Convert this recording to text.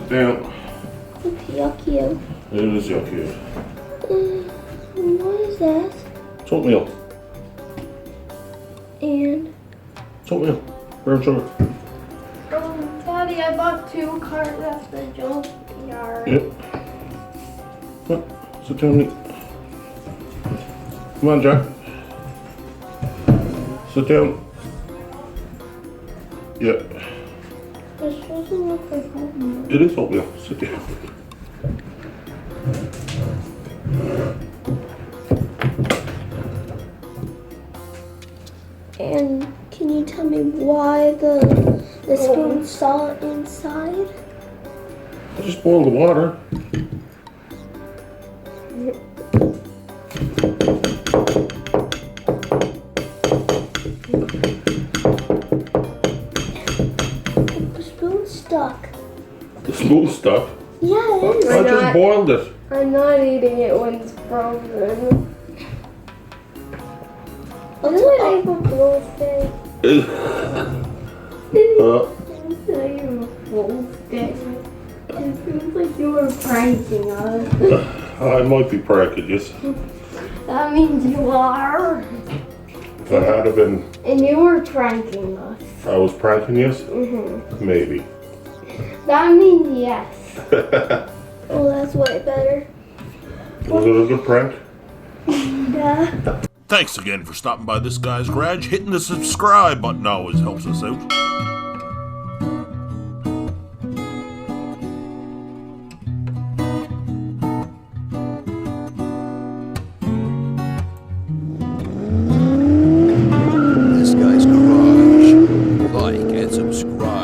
Sit down. Yucky. It is yucky. What is that? It's oatmeal. And It's oatmeal. Brown sugar. Daddy, I bought 2 carts at the junkyard. Yep. Come on, sit down and eat. Come on, Jack. Sit down. Yeah. This doesn't look like oatmeal. It is oatmeal. Sit down. And can you tell me why the spoon's salt inside? I just boiled the water. The spoon's stuck. The spoon's stuck. Yeah, it is. I just boiled it. I'm not eating it when it's frozen. Let's What type of bullshit? It's not even bullshit. It seems like you were pranking us. I might be pranking you. That means you are. If I had have been, And you were pranking us. I was pranking you? Mm-hmm. Maybe. That means yes. Oh, that's way better. Was it a good prank? Yeah. Thanks again for stopping by this guy's garage. Hitting the subscribe button always helps us out. This guy's garage. Like and subscribe.